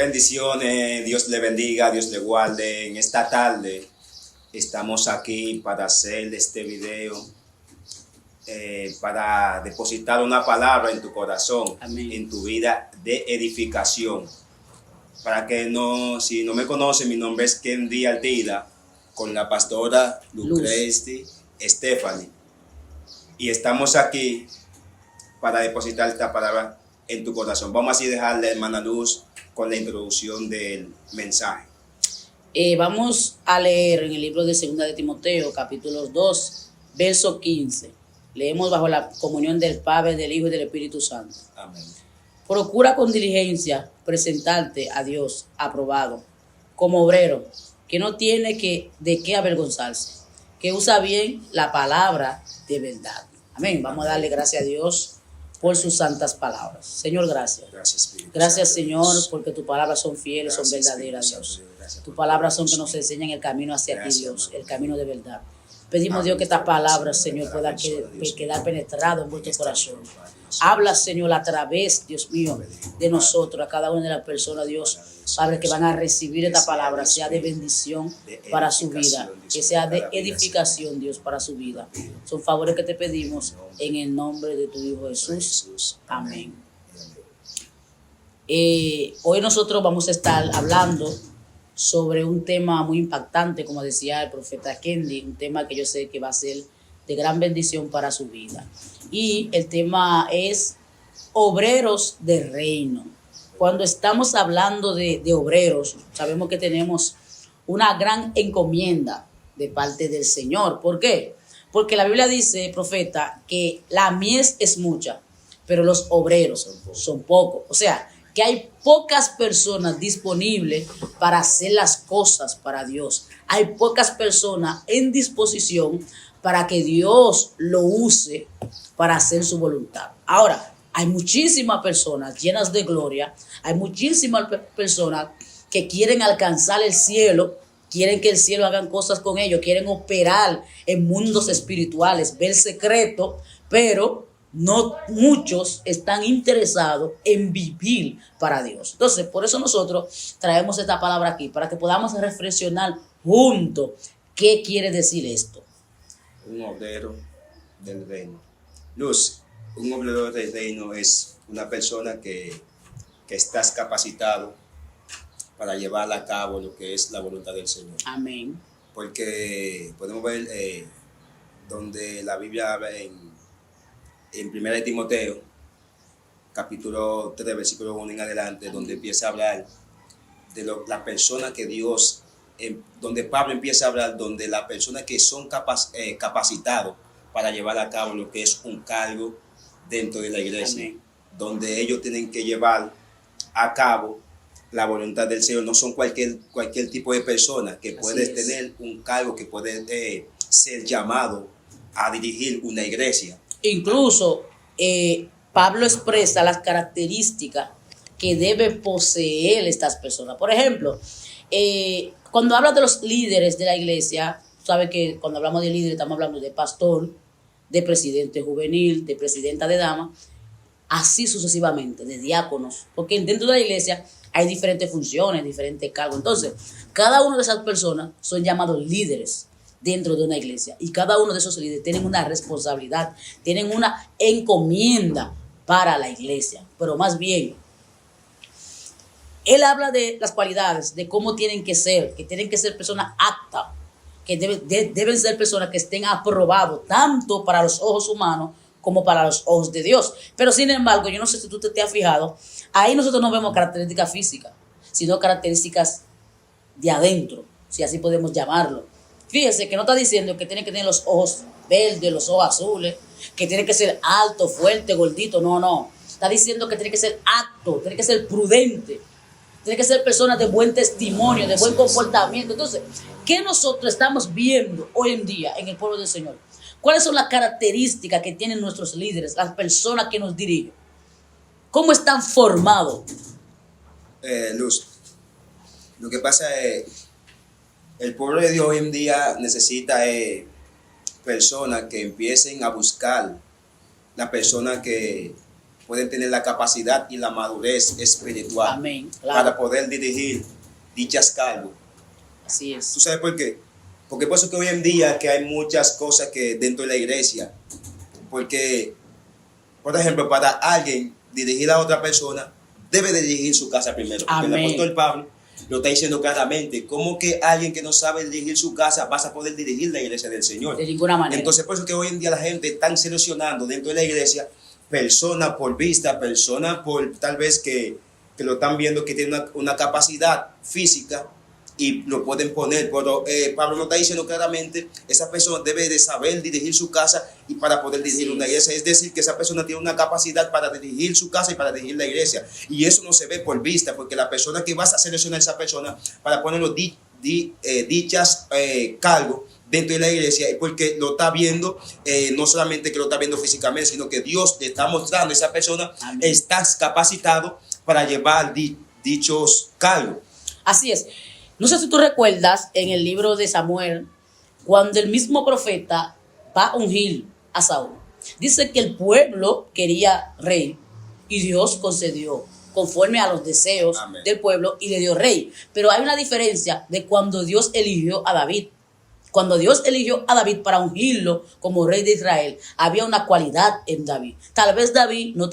Bendiciones, Dios le bendiga, Dios le guarde. En esta tarde estamos aquí para hacer este video, para depositar una palabra en tu corazón, Amén. En tu vida de edificación. Para que no, si no me conocen, mi nombre es Kendi Altida, con la pastora Lucresti Stephanie. Y estamos aquí para depositar esta palabra en tu corazón. Vamos así a dejarle a hermana Luz con la introducción del mensaje. Vamos a leer en el libro de 2 de Timoteo, capítulo 2, verso 15. Leemos bajo la comunión del Padre, del Hijo y del Espíritu Santo. Amén. Procura con diligencia presentarte a Dios aprobado, como obrero, que no tiene de qué avergonzarse, que usa bien la palabra de verdad. Amén. Vamos a darle gracias a Dios por sus santas palabras. Señor, gracias. Gracias, Espíritu Gracias, Santo, Señor, Dios. porque tus palabras son fieles, son Gracias, verdaderas, Espíritu Dios. Santo, gracias Tus por palabras son tu que nos Dios. enseñan el camino hacia ti, Gracias, Dios, amado el camino de Dios. verdad. Pedimos, Amén. Dios, que estas palabras, Señor, Señor, puedan Dios, quedar penetrado en vuestro este corazón. tiempo, Dios. Habla, Señor, a través, Dios mío, de nosotros, a cada una de las personas, Dios, Padre, que van a recibir esta palabra, sea de bendición para su vida, que sea de edificación, Dios, para su vida. Son favores que te pedimos en el nombre de tu Hijo Jesús. Amén. Hoy nosotros vamos a estar hablando sobre un tema muy impactante, como decía el profeta Kendi, un tema que yo sé que va a ser de gran bendición para su vida. Y el tema es obreros de reino. Cuando estamos hablando de obreros, sabemos que tenemos una gran encomienda de parte del Señor. ¿Por qué? Porque la Biblia dice, profeta, que la mies es mucha, pero los obreros son pocos. O sea, que hay pocas personas disponibles para hacer las cosas para Dios. Hay pocas personas en disposición para que Dios lo use para hacer su voluntad. Ahora, hay muchísimas personas llenas de gloria, hay muchísimas personas que quieren alcanzar el cielo, quieren que el cielo hagan cosas con ellos, quieren operar en mundos espirituales, ver secretos, pero no muchos están interesados en vivir para Dios. Entonces, por eso nosotros traemos esta palabra aquí, para que podamos reflexionar juntos qué quiere decir esto. Un obrero del reino. Luz, un obrero del reino es una persona que estás capacitado para llevar a cabo lo que es la voluntad del Señor. Amén. Porque podemos ver donde la Biblia habla en 1 de Timoteo, capítulo 3, versículo 1 en adelante, donde empieza a hablar de la persona que Dios, donde Pablo empieza a hablar, donde las personas que son capacitados para llevar a cabo lo que es un cargo dentro de la iglesia. Amén. Donde ellos tienen que llevar a cabo la voluntad del Señor. No son cualquier tipo de persona que puede tener un cargo, que puede ser llamado a dirigir una iglesia. Incluso Pablo expresa las características que deben poseer estas personas. Por ejemplo, cuando habla de los líderes de la iglesia, sabe que cuando hablamos de líderes estamos hablando de pastor, de presidente juvenil, de presidenta de dama, así sucesivamente, de diáconos, porque dentro de la iglesia hay diferentes funciones, diferentes cargos. Entonces, cada una de esas personas son llamados líderes dentro de una iglesia, y cada uno de esos líderes tienen una responsabilidad, tienen una encomienda para la iglesia. Pero más bien, él habla de las cualidades, de cómo tienen que ser, que tienen que ser personas aptas, que deben ser personas que estén aprobados tanto para los ojos humanos como para los ojos de Dios. Pero sin embargo, yo no sé si tú te has fijado, ahí nosotros no vemos características físicas, sino características de adentro, si así podemos llamarlo. Fíjese que no está diciendo que tiene que tener los ojos verdes, los ojos azules, que tiene que ser alto, fuerte, gordito. No. Está diciendo que tiene que ser apto, tiene que ser prudente, tiene que ser personas de buen testimonio, de buen comportamiento. Entonces, ¿qué nosotros estamos viendo hoy en día en el pueblo del Señor? ¿Cuáles son las características que tienen nuestros líderes, las personas que nos dirigen? ¿Cómo están formados? Luz, lo que pasa es, el pueblo de Dios hoy en día necesita personas que empiecen a buscar la persona que pueden tener la capacidad y la madurez espiritual. Amén. Claro. Para poder dirigir dichas cargos. Así es. ¿Tú sabes por qué? Porque por eso que hoy en día que hay muchas cosas que dentro de la iglesia, porque, por ejemplo, para alguien dirigir a otra persona, debe de dirigir su casa primero. Porque Amén. el apóstol Pablo lo está diciendo claramente. ¿Cómo que alguien que no sabe dirigir su casa vas a poder dirigir la iglesia del Señor? De ninguna manera. Entonces, por eso que hoy en día la gente está seleccionando dentro de la iglesia personas por vista, personas por tal vez que lo están viendo que tiene una capacidad física y lo pueden poner, pero Pablo nos está diciendo claramente, esa persona debe de saber dirigir su casa y para poder dirigir una iglesia, es decir, que esa persona tiene una capacidad para dirigir su casa y para dirigir la iglesia, y eso no se ve por vista, porque la persona que vas a seleccionar a esa persona para ponerlo dichas cargos dentro de la iglesia, es porque lo está viendo, no solamente que lo está viendo físicamente, sino que Dios le está mostrando a esa persona, estás capacitado para llevar dichos cargos. Así es. No sé si tú recuerdas en el libro de Samuel, cuando el mismo profeta va a ungir a Saúl. Dice que el pueblo quería rey y Dios concedió conforme a los deseos Amén. del pueblo y le dio rey. Pero hay una diferencia de cuando Dios eligió a David. Cuando Dios eligió a David para ungirlo como rey de Israel, había una cualidad en David. Tal vez David no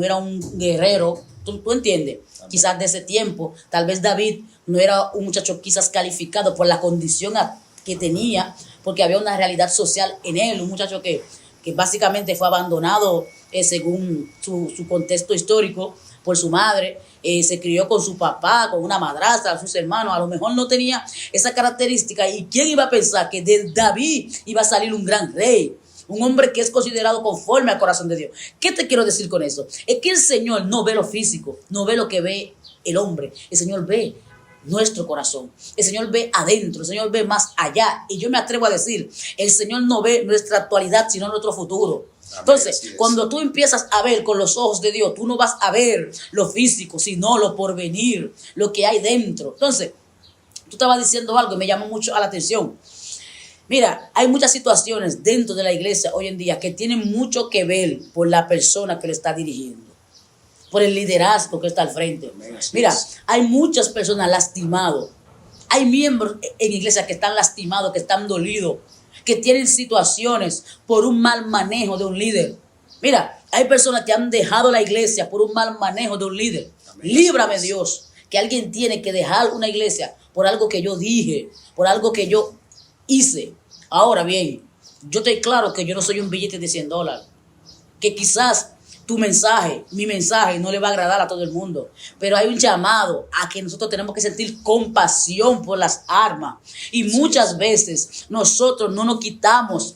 era un guerrero, ¿tú entiendes? Amén. Quizás de ese tiempo, tal vez David no era un muchacho quizás calificado por la condición que tenía, porque había una realidad social en él, un muchacho que básicamente fue abandonado según su contexto histórico por su madre, se crió con su papá, con una madrastra, sus hermanos, a lo mejor no tenía esa característica. ¿Y quién iba a pensar que de David iba a salir un gran rey? Un hombre que es considerado conforme al corazón de Dios. ¿Qué te quiero decir con eso? Es que el Señor no ve lo físico, no ve lo que ve el hombre. El Señor ve nuestro corazón. El Señor ve adentro, el Señor ve más allá. Y yo me atrevo a decir, el Señor no ve nuestra actualidad, sino nuestro futuro. Entonces, cuando tú empiezas a ver con los ojos de Dios, tú no vas a ver lo físico, sino lo porvenir, lo que hay dentro. Entonces, tú estabas diciendo algo y me llamó mucho a la atención. Mira, hay muchas situaciones dentro de la iglesia hoy en día que tienen mucho que ver por la persona que lo está dirigiendo, por el liderazgo que está al frente. Mira, hay muchas personas lastimadas. Hay miembros en iglesia que están lastimados, que están dolidos, que tienen situaciones por un mal manejo de un líder. Mira, hay personas que han dejado la iglesia por un mal manejo de un líder. Amén. Líbrame, Dios, que alguien tiene que dejar una iglesia por algo que yo dije, por algo que yo hice. Ahora bien, yo estoy claro que yo no soy un billete de $100, que quizás mi mensaje no le va a agradar a todo el mundo, pero hay un llamado a que nosotros tenemos que sentir compasión por las almas, y muchas veces nosotros no nos quitamos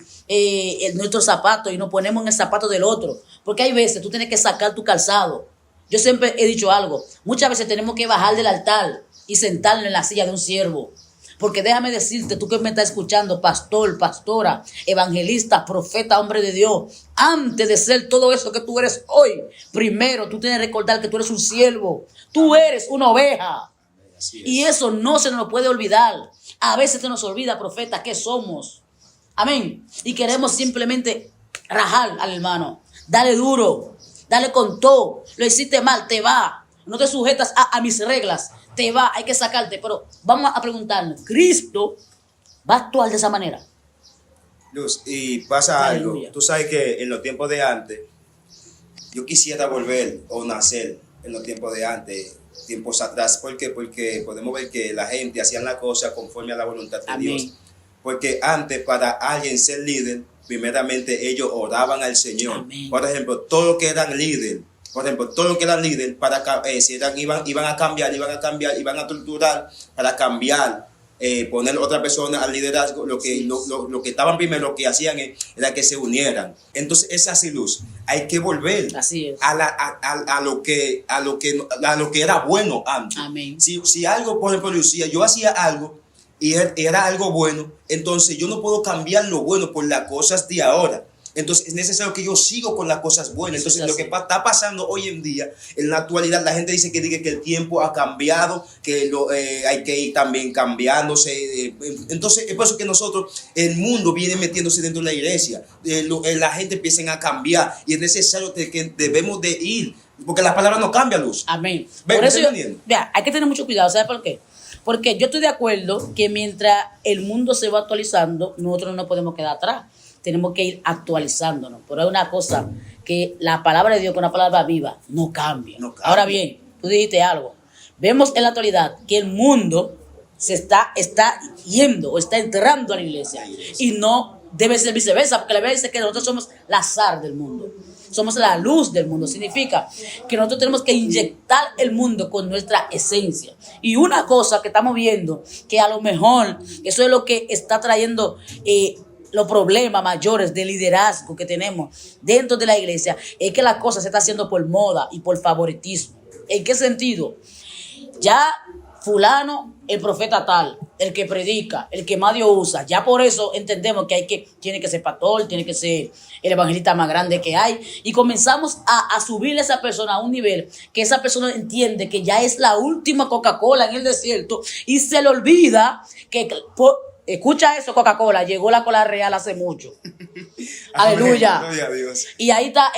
nuestros zapatos y nos ponemos en el zapato del otro, porque hay veces tú tienes que sacar tu calzado. Yo siempre he dicho algo, muchas veces tenemos que bajar del altar y sentarnos en la silla de un siervo. Porque déjame decirte, tú que me estás escuchando, pastor, pastora, evangelista, profeta, hombre de Dios, antes de ser todo eso que tú eres hoy, primero tú tienes que recordar que tú eres un siervo, tú eres una oveja. Y eso no se nos puede olvidar. A veces se nos olvida, profeta, qué somos. Amén. Y queremos simplemente rajar al hermano, dale duro, dale con todo. Lo hiciste mal, te va. No te sujetas a mis reglas. Te va, hay que sacarte. Pero vamos a preguntarnos, ¿Cristo va a actuar de esa manera? Luz, y pasa Aleluya. algo. Tú sabes que en los tiempos de antes, yo quisiera volver o nacer en los tiempos de antes, tiempos atrás. ¿Por qué? Porque podemos ver que la gente hacía la cosa conforme a la voluntad de Amén. Dios. Porque antes, para alguien ser líder, primeramente ellos oraban al Señor. Amén. Por ejemplo, todos los que eran líder, iban a cambiar, iban a torturar para cambiar, poner otra persona al liderazgo. Lo que estaban primero, lo que hacían era que se unieran. Entonces, esa así, Luz, hay que volver Así es. a lo que era bueno antes. Amén. Si algo, por ejemplo, Lucía, yo hacía algo y era algo bueno, entonces yo no puedo cambiar lo bueno por las cosas de ahora. Entonces es necesario que yo siga con las cosas buenas. Eso es Entonces lo que así. está pasando hoy en día, en la actualidad, la gente dice que el tiempo ha cambiado, que hay que ir también cambiándose. Entonces es por eso que nosotros, el mundo viene metiéndose dentro de la iglesia. La gente empieza a cambiar y es necesario que debemos de ir, porque las palabras no cambian, Luz. Amén. Ven, Por eso ¿me está entendiendo? vea, hay que tener mucho cuidado. ¿Sabe por qué? Porque yo estoy de acuerdo que mientras el mundo se va actualizando, nosotros no nos podemos quedar atrás. Tenemos que ir actualizándonos. Pero hay una cosa, que la palabra de Dios, con una palabra viva, no cambia. No cambia. Ahora bien, tú dijiste algo. Vemos en la actualidad que el mundo se está yendo o está entrando a la iglesia. Y no debe ser viceversa, porque la Biblia dice que nosotros somos la sal del mundo. Somos la luz del mundo. Significa que nosotros tenemos que inyectar el mundo con nuestra esencia. Y una cosa que estamos viendo, que a lo mejor eso es lo que está trayendo los problemas mayores de liderazgo que tenemos dentro de la iglesia, es que la cosa se está haciendo por moda y por favoritismo. ¿En qué sentido? Ya fulano, el profeta tal, el que predica, el que más Dios usa, ya por eso entendemos que tiene que ser pastor, tiene que ser el evangelista más grande que hay, y comenzamos a subirle a esa persona a un nivel que esa persona entiende que ya es la última Coca-Cola en el desierto, y se le olvida que, escucha eso, Coca-Cola, llegó la cola real hace mucho. Aleluya. Gloria a Dios. Y ahí está,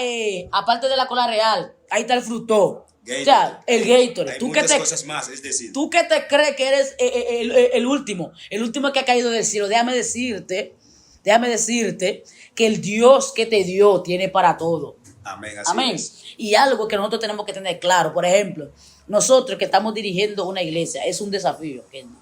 aparte de la cola real, ahí está el Frutó. O sea, el Gatorade. Hay muchas cosas más, es decir. Tú que te crees que eres el último que ha caído del cielo, déjame decirte que el Dios que te dio tiene para todo. Amén, así Amén. es. Y algo que nosotros tenemos que tener claro, por ejemplo, nosotros que estamos dirigiendo una iglesia, es un desafío, Kenny,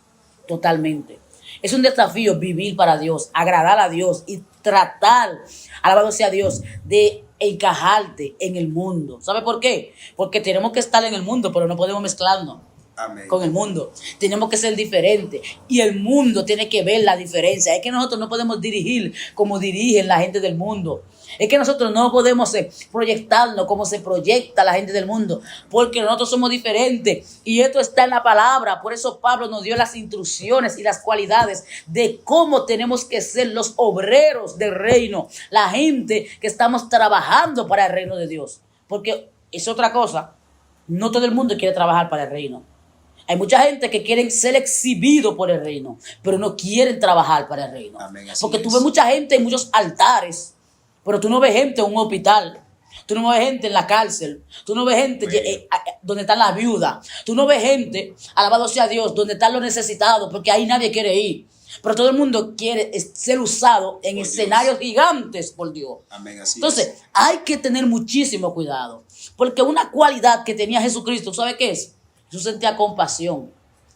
totalmente. Es un desafío vivir para Dios, agradar a Dios y tratar, alabado sea Dios, de encajarte en el mundo. ¿Sabe por qué? Porque tenemos que estar en el mundo, pero no podemos mezclarnos Amén. con el mundo. Tenemos que ser diferentes y el mundo tiene que ver la diferencia. Es que nosotros no podemos dirigir como dirigen la gente del mundo. Es que nosotros no podemos proyectarnos como se proyecta la gente del mundo, porque nosotros somos diferentes y esto está en la palabra. Por eso Pablo nos dio las instrucciones y las cualidades de cómo tenemos que ser los obreros del reino, la gente que estamos trabajando para el reino de Dios, porque es otra cosa. No todo el mundo quiere trabajar para el reino. Hay mucha gente que quieren ser exhibidos por el reino, pero no quieren trabajar para el reino. Amén, así porque tú es. ves mucha gente en muchos altares, pero tú no ves gente en un hospital. Tú no ves gente en la cárcel. Tú no ves gente donde están las viudas. Tú no ves gente, alabado sea Dios, donde están los necesitados, porque ahí nadie quiere ir. Pero todo el mundo quiere ser usado en escenarios gigantes por Dios. Amén, así Entonces, es. hay que tener muchísimo cuidado. Porque una cualidad que tenía Jesucristo, ¿sabe qué es? Jesús sentía compasión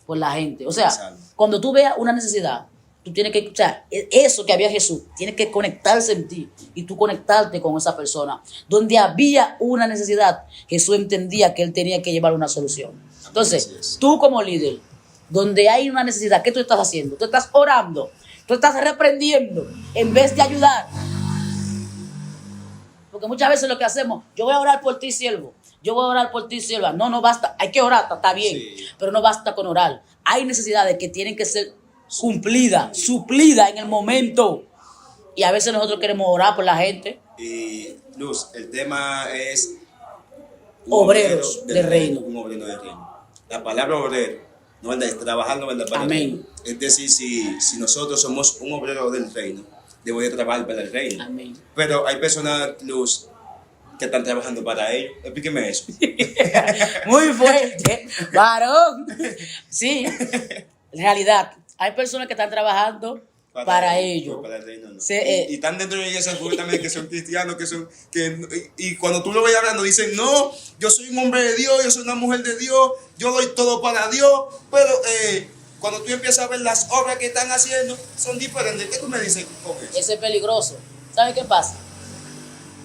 por la gente. O sea, cuando tú veas una necesidad, tú tienes que, o sea, eso que había Jesús, tiene que conectarse en ti y tú conectarte con esa persona. Donde había una necesidad, Jesús entendía que él tenía que llevar una solución. Entonces, tú como líder, donde hay una necesidad, ¿qué tú estás haciendo? Tú estás orando, tú estás reprendiendo en vez de ayudar. Porque muchas veces lo que hacemos, yo voy a orar por ti, siervo. Yo voy a orar por ti, sierva. No basta. Hay que orar, está bien. Sí. Pero no basta con orar. Hay necesidades que tienen que ser cumplidas, suplidas en el momento. Y a veces nosotros queremos orar por la gente. Y Luz, el tema es Obreros del reino. Un obrero del reino. La palabra obrero no es trabajando para el Amén. reino. Es decir, si nosotros somos un obrero del reino, debemos de trabajar para el reino. Amén. Pero hay personas, Luz, que están trabajando para ellos. Explíqueme eso. Muy fuerte, varón. Sí, en realidad, hay personas que están trabajando para ellos. Para el reino, no. Sí, y están dentro de iglesias también que son cristianos, y cuando tú lo ves hablando, dicen, no, yo soy un hombre de Dios, yo soy una mujer de Dios, yo doy todo para Dios, pero cuando tú empiezas a ver las obras que están haciendo, son diferentes. ¿Qué tú me dices con eso? Eso es peligroso. ¿Sabe qué pasa?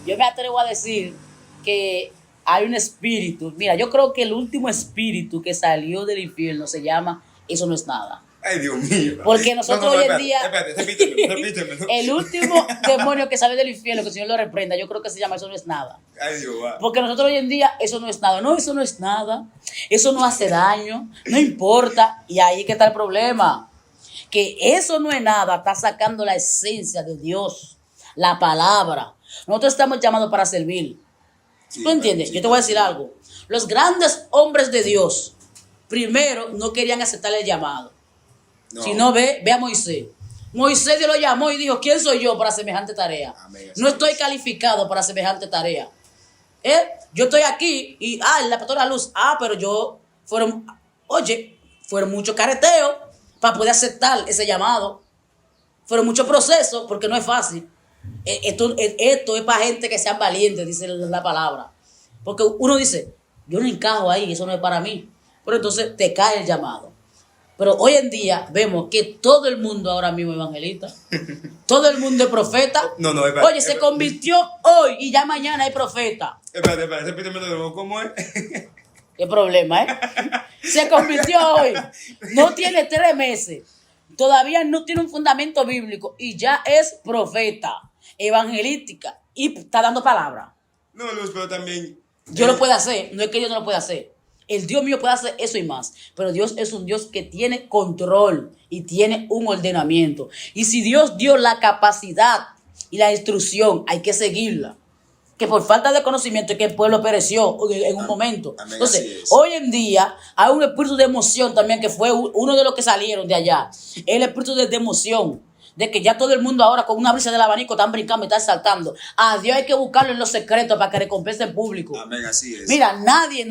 Yo me atrevo a decir que hay un espíritu. Mira, yo creo que el último espíritu que salió del infierno se llama Eso no es nada. Ay, Dios mío. Porque nosotros hoy en día... Repíteme. El último demonio que sale del infierno, que el Señor lo reprenda, yo creo que se llama Eso no es nada. Ay, Dios, va. Porque nosotros hoy en día, eso no es nada. No, eso no es nada. Eso no hace daño. No importa. Y ahí es que está el problema. Que eso no es nada. Está sacando la esencia de Dios. La palabra. Nosotros estamos llamados para servir. Sí, ¿Tú entiendes? sí, Yo te voy a decir algo. Los grandes hombres de Dios, primero, no querían aceptar el llamado. no. Si no, ve a Moisés. Moisés Dios lo llamó y dijo, ¿quién soy yo para semejante tarea? Amén, No así estoy es. calificado para semejante tarea. Yo estoy aquí y, la pastora Luz, pero fueron muchos careteos para poder aceptar ese llamado. Fueron muchos procesos porque no es fácil. Esto es para gente que sean valientes, dice la palabra. Porque uno dice, yo no encajo ahí, eso no es para mí. Pero entonces te cae el llamado. Pero hoy en día vemos que todo el mundo ahora mismo es evangelista. Todo el mundo es profeta. No, espera, Oye, se convirtió hoy y ya mañana es profeta. Espérate, repíteme de nuevo, ¿cómo es? ¿Qué problema, Se convirtió hoy. No tiene 3 meses. Todavía no tiene un fundamento bíblico y ya es profeta, evangelística y está dando palabra. No, Luz, pero también... Dios lo puede hacer, no es que Dios no lo pueda hacer. El Dios mío puede hacer eso y más. Pero Dios es un Dios que tiene control y tiene un ordenamiento. Y si Dios dio la capacidad y la instrucción, hay que seguirla. Que por falta de conocimiento es que el pueblo pereció en un momento. Amén, Entonces, hoy en día hay un espíritu de emoción también que fue uno de los que salieron de allá. El espíritu de emoción. De que ya todo el mundo ahora con una brisa del abanico están brincando y están saltando. A Dios hay que buscarlo en los secretos para que recompense el público. Amén, así es. Mira, nadie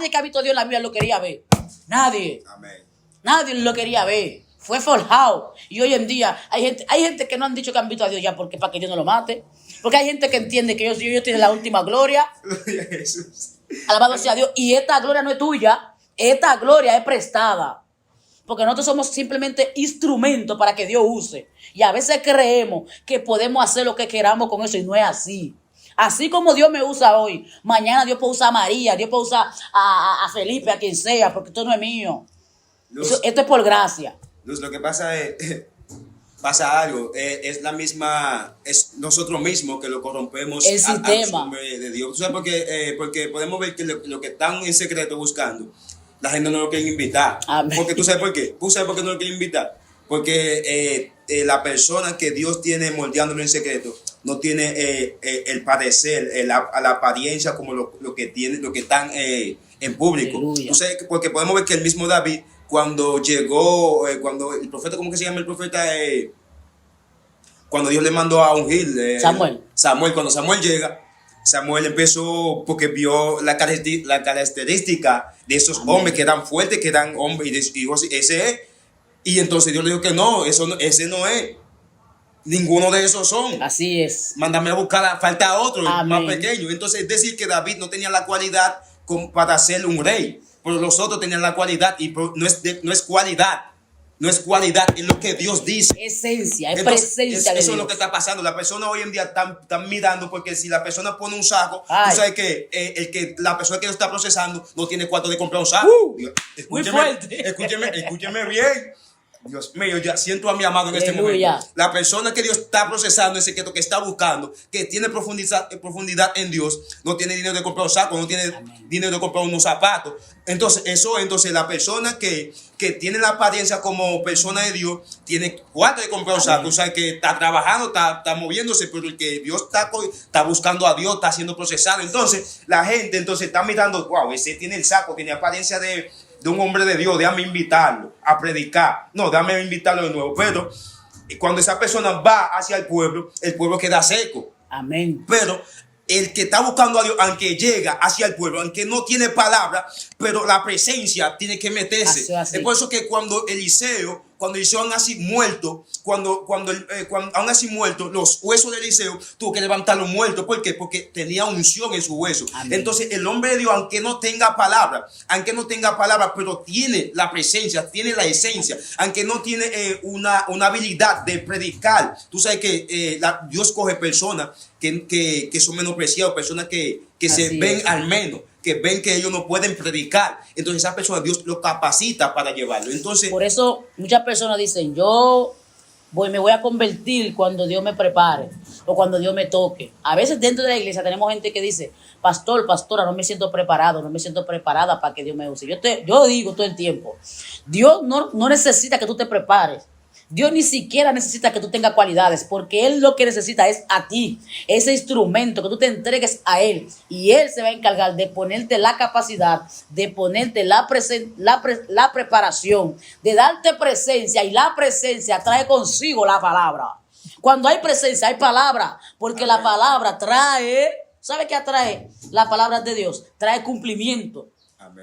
que ha visto a Dios en la Biblia lo quería ver. Nadie. Amén. Nadie lo quería ver. Fue forjado. Y hoy en día hay gente que no han dicho que han visto a Dios ya porque para que Dios no lo mate. Porque hay gente que entiende que Dios tiene la última gloria. Jesús. Alabado sea Dios. Y esta gloria no es tuya. Esta gloria es prestada. Porque nosotros somos simplemente instrumentos para que Dios use. Y a veces creemos que podemos hacer lo que queramos con eso y no es así. Así como Dios me usa hoy, mañana Dios puede usar a María, Dios puede usar a Felipe, a quien sea, porque esto no es mío. Luz, Esto es por gracia. Luz, lo que pasa es... Pasa algo, es la misma, es nosotros mismos que lo corrompemos El a los sistema. hombres de Dios. ¿Sabes por qué? Porque podemos ver que lo que están en secreto buscando, la gente no lo quiere invitar. Amén. Porque tú sabes por qué. ¿Tú sabes por qué no lo quiere invitar? Porque la persona que Dios tiene moldeándolo en secreto no tiene el parecer, la apariencia como lo que tiene, lo que están en público. Aleluya. Tú sabes, porque podemos ver que el mismo David, cuando llegó, cuando el profeta, ¿cómo que se llama el profeta? Cuando Dios le mandó a ungir. Samuel, cuando Samuel llega, Samuel empezó porque vio la característica de esos Amén. hombres que eran fuertes, que eran hombres, y dijo, ese es. Y entonces Dios le dijo que no, ese no es. Ninguno de esos son. Así es. Mándame a buscar, falta otro, Amén. más pequeño. Entonces es decir que David no tenía la cualidad para ser un rey, pero los otros tenían la cualidad y no es cualidad. No es cualidad, es lo que Dios dice. Esencia, es Entonces, presencia de eso Dios. es lo que está pasando. La persona hoy en día están mirando porque si la persona pone un saco, Ay. tú sabes que la persona que lo está procesando no tiene cuarto de comprar un saco. Muy fuerte. Escúcheme bien. Dios mío, ya siento a mi amado en este Aleluya. momento. La persona que Dios está procesando, ese que está buscando, que tiene profundidad en Dios, no tiene dinero de comprar un saco, no tiene dinero de comprar unos zapatos. Entonces la persona que tiene la apariencia como persona de Dios, tiene cuarto de comprar un saco, o sea, que está trabajando, está moviéndose, pero el que Dios está buscando a Dios, está siendo procesado. Entonces, la gente está mirando, wow, ese tiene el saco, tiene apariencia de un hombre de Dios, déjame invitarlo a predicar. No, déjame invitarlo de nuevo. Pero cuando esa persona va hacia el pueblo queda seco. Amén. Pero el que está buscando a Dios, aunque llega hacia el pueblo, aunque no tiene palabra, pero la presencia tiene que meterse. Así. Es por eso que cuando Eliseo aún así muerto, aún así muerto, los huesos de Eliseo tuvo que levantarlos muertos. ¿Por qué? Porque tenía unción en sus huesos. Amén. Entonces el hombre de Dios, aunque no tenga palabra, pero tiene la presencia, tiene la esencia, aunque no tiene una habilidad de predicar. Tú sabes que Dios coge personas que son menospreciadas, personas que se ven al menos, que ven que ellos no pueden predicar. Entonces esa persona Dios lo capacita para llevarlo. Entonces, por eso muchas personas dicen, me voy a convertir cuando Dios me prepare o cuando Dios me toque. A veces dentro de la iglesia tenemos gente que dice, pastora, no me siento preparado, no me siento preparada para que Dios me use. Yo digo todo el tiempo, Dios no necesita que tú te prepares. Dios ni siquiera necesita que tú tengas cualidades, porque Él lo que necesita es a ti, ese instrumento, que tú te entregues a Él, y Él se va a encargar de ponerte la capacidad, de ponerte la preparación, de darte presencia, y la presencia trae consigo la palabra. Cuando hay presencia, hay palabra, porque la palabra trae, ¿sabe qué atrae? La palabra de Dios trae cumplimiento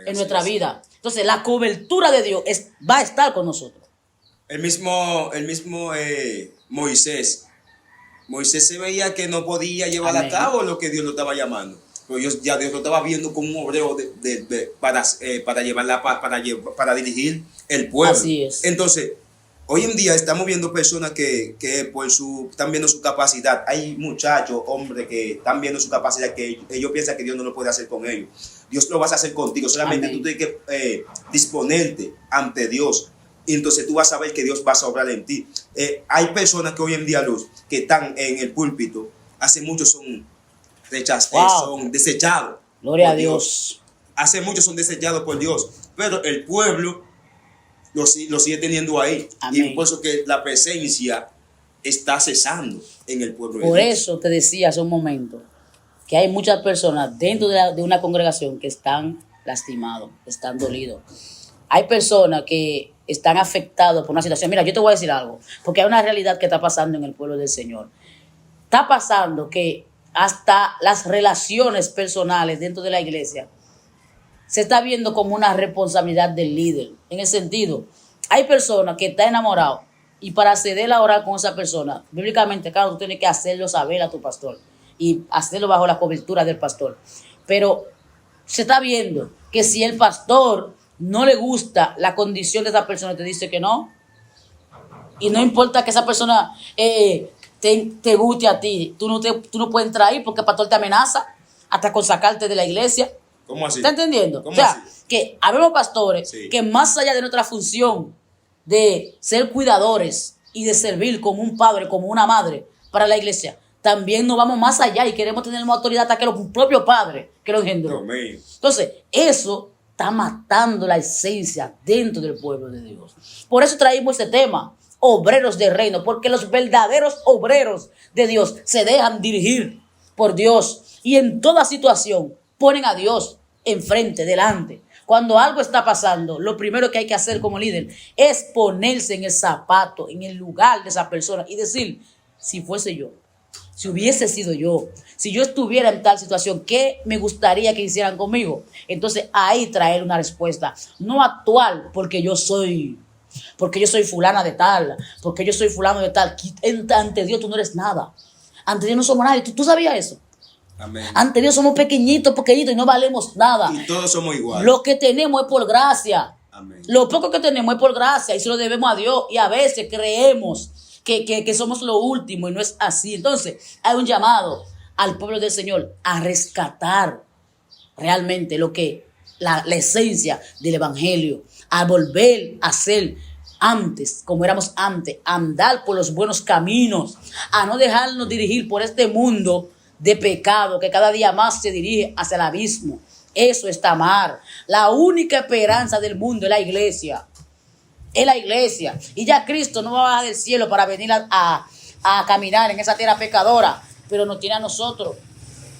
en nuestra vida. Entonces, la cobertura de Dios va a estar con nosotros. El mismo Moisés se veía que no podía llevar a cabo lo que Dios lo estaba llamando. Pero Dios lo estaba viendo como un obrero para dirigir el pueblo. Así es. Entonces, hoy en día estamos viendo personas que están viendo su capacidad. Hay muchachos, hombres que están viendo su capacidad, que ellos piensan que Dios no lo puede hacer con ellos. Dios lo vas a hacer contigo. Solamente tú tienes que disponerte ante Dios. Y entonces tú vas a ver que Dios va a obrar en ti. Hay personas que hoy en día, Luz, que están en el púlpito, hace mucho son son desechados. Gloria a Dios. Hace mucho son desechados por Dios. Pero el pueblo lo sigue teniendo ahí. Amén. Y por eso que la presencia está cesando en el pueblo. Por eso te decía hace un momento que hay muchas personas dentro de una congregación que están lastimados, están dolidos. Hay personas que están afectados por una situación. Mira, yo te voy a decir algo, porque hay una realidad que está pasando en el pueblo del Señor. Está pasando que hasta las relaciones personales dentro de la iglesia se está viendo como una responsabilidad del líder. En el sentido, hay personas que están enamoradas y para acceder a orar con esa persona, bíblicamente, claro, tú tienes que hacerlo saber a tu pastor y hacerlo bajo la cobertura del pastor. Pero se está viendo que si el pastor no le gusta la condición de esa persona, te dice que no. Y no importa que esa persona te guste a ti. Tú no puedes entrar ahí porque el pastor te amenaza hasta con sacarte de la iglesia. ¿Cómo así? ¿Estás entendiendo? ¿Cómo o sea, así? que habemos pastores Sí. que más allá de nuestra función de ser cuidadores y de servir como un padre, como una madre para la iglesia, también nos vamos más allá y queremos tener más autoridad hasta que los propios padres que lo engendró. Entonces, eso está matando la esencia dentro del pueblo de Dios. Por eso traímos este tema, obreros del reino, porque los verdaderos obreros de Dios se dejan dirigir por Dios y en toda situación ponen a Dios enfrente, delante. Cuando algo está pasando, lo primero que hay que hacer como líder es ponerse en el zapato, en el lugar de esa persona y decir, si fuese yo, si hubiese sido yo, si yo estuviera en tal situación, ¿qué me gustaría que hicieran conmigo? Entonces ahí traer una respuesta, no actual porque yo soy fulana de tal, porque yo soy fulano de tal. Ante Dios tú no eres nada. Ante Dios no somos nadie. ¿Tú sabías eso? Amén. Ante Dios somos pequeñitos y no valemos nada. Y todos somos iguales. Lo que tenemos es por gracia. Amén. Lo poco que tenemos es por gracia y se lo debemos a Dios. Y a veces creemos que somos lo último y no es así. Entonces hay un llamado al pueblo del Señor a rescatar realmente lo que la esencia del evangelio, a volver a ser antes, como éramos antes, a andar por los buenos caminos, a no dejarnos dirigir por este mundo de pecado que cada día más se dirige hacia el abismo. Eso está mal. La única esperanza del mundo es la iglesia. Es la iglesia. Y ya Cristo no va a bajar del cielo para venir a caminar en esa tierra pecadora, pero nos tiene a nosotros,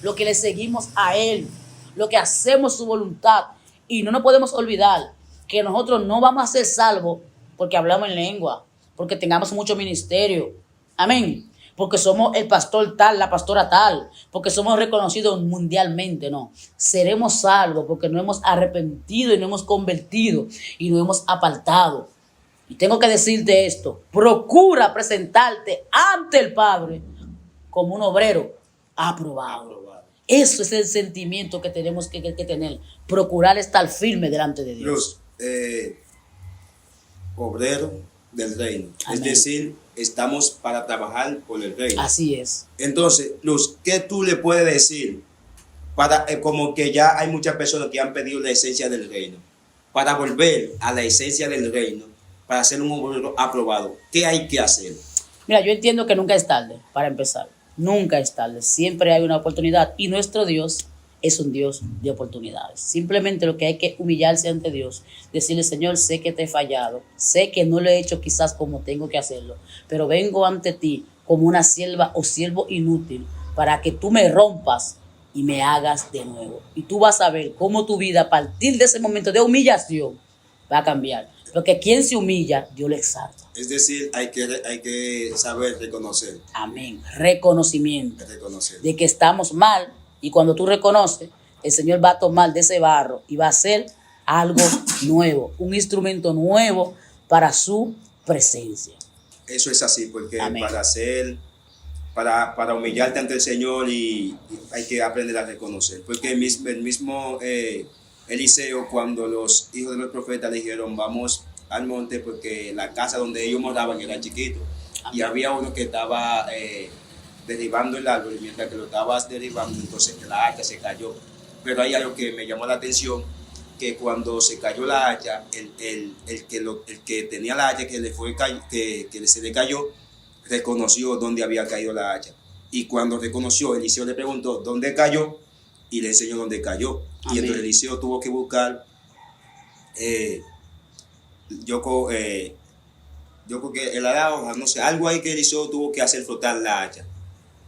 lo que le seguimos a Él, lo que hacemos su voluntad. Y no nos podemos olvidar que nosotros no vamos a ser salvos porque hablamos en lengua, porque tengamos mucho ministerio. Amén. Porque somos el pastor tal, la pastora tal, porque somos reconocidos mundialmente, no. Seremos salvos porque nos hemos arrepentido y nos hemos convertido y nos hemos apartado. Y tengo que decirte esto, procura presentarte ante el Padre como un obrero aprobado. Eso es el sentimiento que tenemos que tener, procurar estar firme delante de Dios. Luz, obrero del reino. Amén. Es decir, estamos para trabajar por el reino. Así es. Entonces, Luz, ¿qué tú le puedes decir para como que ya hay muchas personas que han pedido la esencia del reino? Para volver a la esencia del reino, para ser un obrero aprobado, ¿qué hay que hacer? Mira, yo entiendo que nunca es tarde para empezar. Nunca es tarde. Siempre hay una oportunidad. Y nuestro Dios es un Dios de oportunidades. Simplemente lo que hay que humillarse ante Dios, decirle, Señor, sé que te he fallado, sé que no lo he hecho quizás como tengo que hacerlo, pero vengo ante ti como una sierva o siervo inútil para que tú me rompas y me hagas de nuevo. Y tú vas a ver cómo tu vida a partir de ese momento de humillación va a cambiar. Porque quien se humilla, Dios le exalta. Es decir, hay que saber reconocer. Amén. Reconocimiento Reconocer. de que estamos mal, y cuando tú reconoces, el Señor va a tomar de ese barro y va a hacer algo nuevo, un instrumento nuevo para su presencia. Eso es así, porque Amén. para humillarte ante el Señor y hay que aprender a reconocer. Porque el mismo Eliseo, cuando los hijos de los profetas le dijeron, vamos al monte, porque la casa donde ellos moraban era chiquito. Amén. Y había uno que estaba derribando el árbol, y mientras que lo estabas derribando, entonces la hacha se cayó. Pero hay algo que me llamó la atención, que cuando se cayó la hacha, el que tenía la hacha, que se le cayó, reconoció dónde había caído la hacha. Y cuando reconoció, Eliseo le preguntó dónde cayó y le enseñó dónde cayó. Amén. Y entonces Eliseo tuvo que buscar, yo creo que el arado, no sé, algo ahí que Eliseo tuvo que hacer flotar la hacha.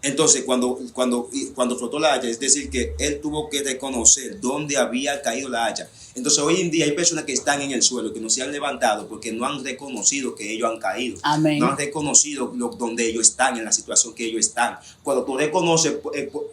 Entonces, cuando flotó la hacha, es decir, que él tuvo que reconocer dónde había caído la hacha. Entonces, hoy en día hay personas que están en el suelo, que no se han levantado porque no han reconocido que ellos han caído. Amén. No han reconocido donde ellos están, en la situación que ellos están. Cuando tú reconoces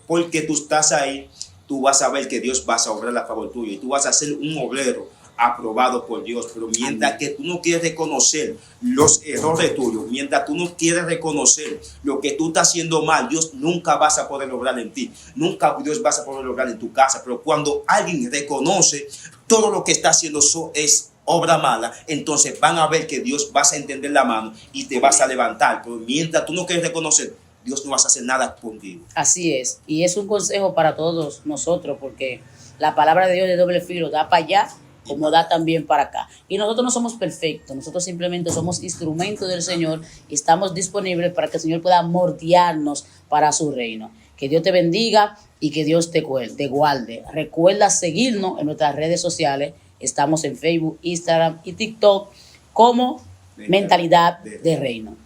porque tú estás ahí, tú vas a ver que Dios va a obrar a favor tuyo y tú vas a ser un obrero aprobado por Dios. Pero mientras que tú no quieres reconocer los errores tuyos, mientras tú no quieres reconocer lo que tú estás haciendo mal, Dios nunca vas a poder lograr en ti, nunca Dios vas a poder lograr en tu casa. Pero cuando alguien reconoce todo lo que está haciendo es obra mala, entonces van a ver que Dios vas a entender la mano y te vas a levantar. Pero mientras tú no quieres reconocer, Dios no vas a hacer nada contigo. Así es, y es un consejo para todos nosotros, porque la palabra de Dios de doble filo, da para allá como da también para acá. Y nosotros no somos perfectos, nosotros simplemente somos instrumentos del Señor y estamos disponibles para que el Señor pueda moldearnos para su reino. Que Dios te bendiga y que Dios te guarde. Recuerda seguirnos en nuestras redes sociales. Estamos en Facebook, Instagram y TikTok como Mentalidad de Reino.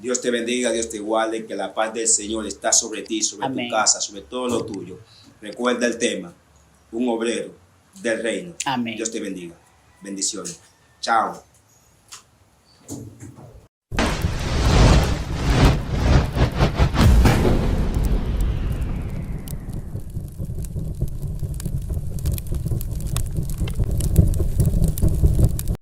Dios te bendiga, Dios te guarde, que la paz del Señor está sobre ti, sobre Amén. Tu casa, sobre todo lo tuyo. Recuerda el tema, un obrero del reino. Amén. Dios te bendiga. Bendiciones. Chao.